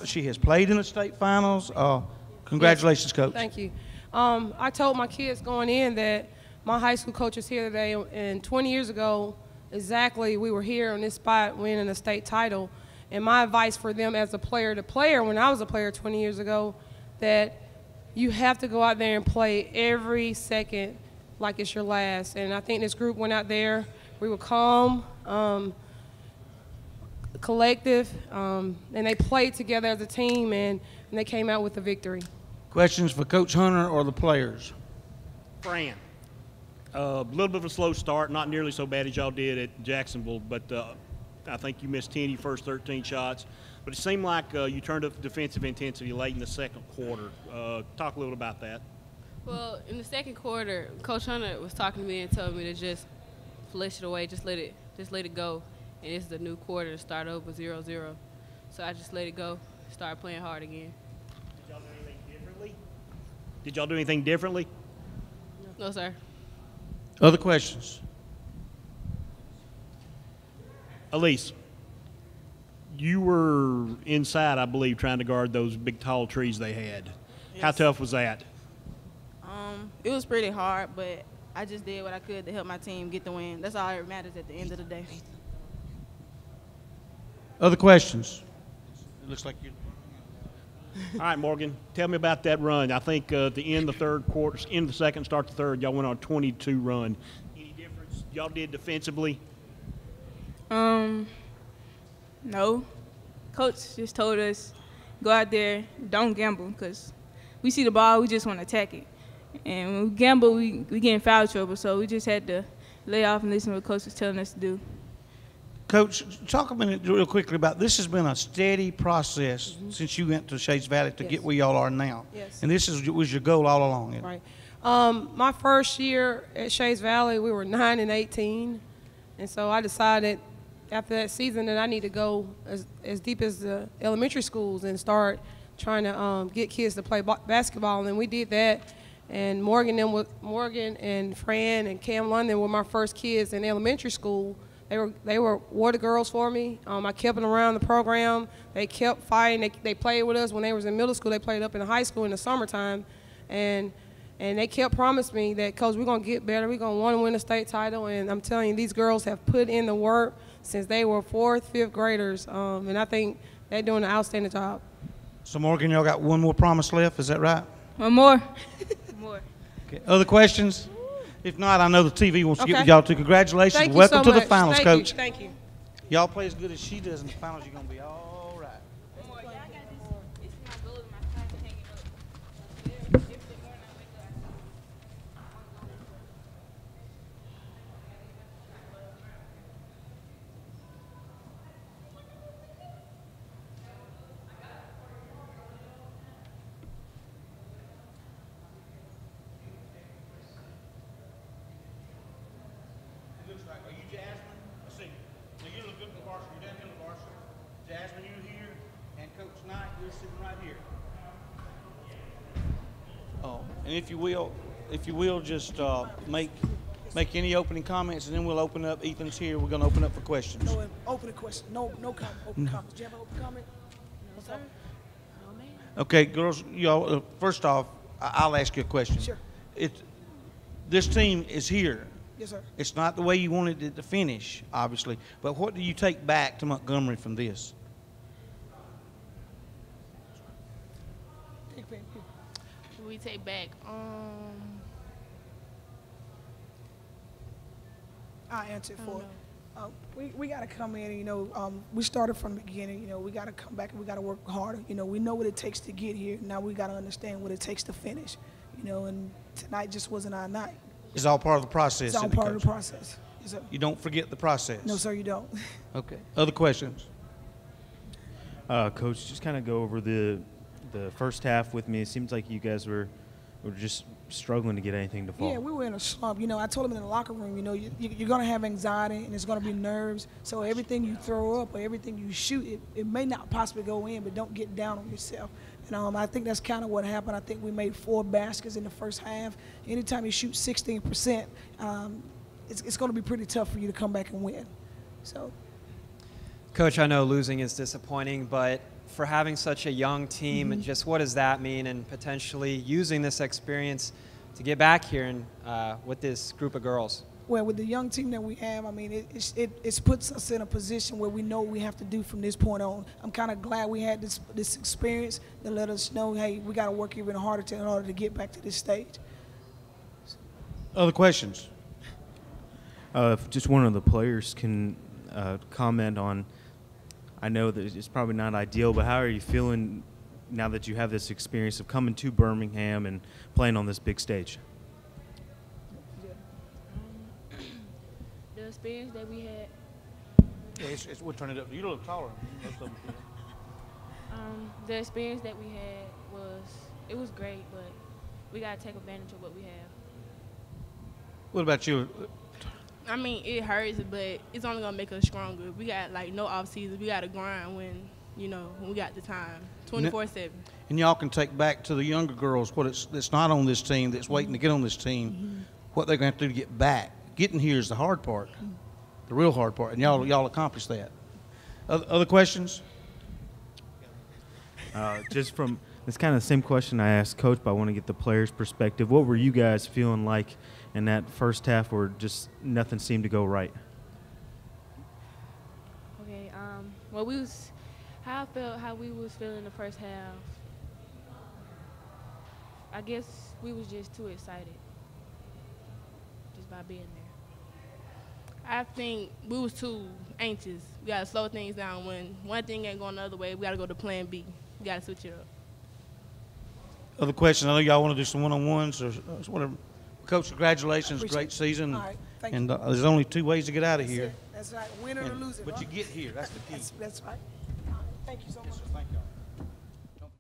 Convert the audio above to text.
She has played in the state finals. Congratulations, Coach. Thank you. I told my kids going in that my high school coach is here today, and 20 years ago, exactly, we were here on this spot winning a state title. And my advice for them as a player to player, when I was a player 20 years ago, that you have to go out there and play every second like it's your last. And I think this group went out there. We were calm, collective, and they played together as a team, and they came out with a victory. Questions for Coach Hunter or the players? Fran, a little bit of a slow start, not nearly so bad as y'all did at Jacksonville, but I think you missed 10 of your first 13 shots. But it seemed like you turned up defensive intensity late in the second quarter. Talk a little about that. Well, in the second quarter, Coach Hunter was talking to me and told me to just flush it away, just let it go. And it's the new quarter to start over 0-0. So I just let it go, start playing hard again. Did y'all do anything differently? Did y'all do anything differently? No, sir. Other questions? Elise, you were inside, I believe, trying to guard those big, tall trees they had. Yes. How tough was that? It was pretty hard, but I just did what I could to help my team get the win. That's all that matters at the end of the day. Other questions? It looks like you. All right, Morgan, tell me about that run. I think at the end of the third quarter, end of the second, start the third, y'all went on a 22 run. Any difference y'all did defensively? No. Coach just told us, go out there, don't gamble, because we see the ball, we just want to attack it. And when we gamble, we get in foul trouble, so we just had to lay off and listen to what Coach was telling us to do. Coach, talk a minute real quickly about this. Has been a steady process since you went to Shays Valley to get where y'all are now. Yes. And this was your goal all along. Right. My first year at Shays Valley, we were 9-18, and so I decided after that season that I need to go as deep as the elementary schools and start trying to get kids to play basketball, and we did that. And Morgan and Fran and Cam London were my first kids in elementary school. They were water girls for me. I kept them around the program. They kept fighting. They played with us when they was in middle school. They played up in high school in the summertime, and they kept promising me that, Coach, we're gonna get better. We're gonna want to win a state title. And I'm telling you, these girls have put in the work since they were 4th, 5th graders, and I think they're doing an outstanding job. So Morgan, y'all got one more promise left. Is that right? One more. More. Okay. Other questions? If not, I know the TV wants to get with y'all too. Congratulations. Thank you Welcome so to the much. finals, Coach. Thank you. Y'all play as good as she does in the finals, you're going to be all right. Are you Jasmine? Let's see. Now you look good in the varsity. You're down here in the varsity. Jasmine, you're here, and Coach Knight, you're sitting right here. Oh, and if you will, just make any opening comments, and then we'll open up. Ethan's here. We're going to open up for questions. No opening question. No comment. Open comments. Do you have an open comment? No, sir. Oh, man. Okay, girls. Y'all. First off, I'll ask you a question. Sure. This team is here. Yes, sir. It's not the way you wanted it to finish, obviously. But what do you take back to Montgomery from this? We take back. I'll answer it for it. We got to come in, we started from the beginning, we got to come back and we got to work harder. We know what it takes to get here. Now we got to understand what it takes to finish, and tonight just wasn't our night. It's all part of the process. It's all part of the process. Yes, sir. You don't forget the process. No, sir, you don't. Okay. Other questions? Coach, just kind of go over the first half with me. It seems like you guys were just struggling to get anything to fall. Yeah, we were in a slump. I told them in the locker room, you're going to have anxiety and it's going to be nerves. So everything you throw up or everything you shoot, it may not possibly go in, but don't get down on yourself. And I think that's kind of what happened. I think we made 4 baskets in the first half. Anytime you shoot 16%, it's going to be pretty tough for you to come back and win. So, Coach, I know losing is disappointing, but for having such a young team, and just what does that mean, and potentially using this experience to get back here and with this group of girls? Well, with the young team that we have, I mean, it puts us in a position where we know what we have to do from this point on. I'm kind of glad we had this experience that let us know, hey, we got to work even harder in order to get back to this stage. Other questions? If just one of the players can comment on, I know that it's probably not ideal, but how are you feeling now that you have this experience of coming to Birmingham and playing on this big stage? The experience that we had, Yeah, we'll turn it up. You look taller. the experience that we had was great, but we gotta take advantage of what we have. What about you? I mean, it hurts, but it's only gonna make us stronger. We got like no off season. We gotta grind when we got the time, 24/7. And y'all can take back to the younger girls what that's not on this team, that's waiting to get on this team, what they're going to have to do to get back. Getting here is the hard part, the real hard part, and y'all accomplished that. Other questions? Just from, it's kind of the same question I asked Coach, but I want to get the players' perspective. What were you guys feeling like in that first half where just nothing seemed to go right? Okay, how we was feeling the first half. I guess we was just too excited, just by being there. I think we was too anxious. We gotta slow things down. When one thing ain't going the other way, we gotta go to plan B. We gotta switch it up. Other questions? I know y'all want to do some one-on-ones or whatever. Coach, congratulations, great season. All right, thank and you. There's only 2 ways to get out of here. That's right, win it or lose it. But huh? you get here. That's the key. That's right. All right. Thank you so much.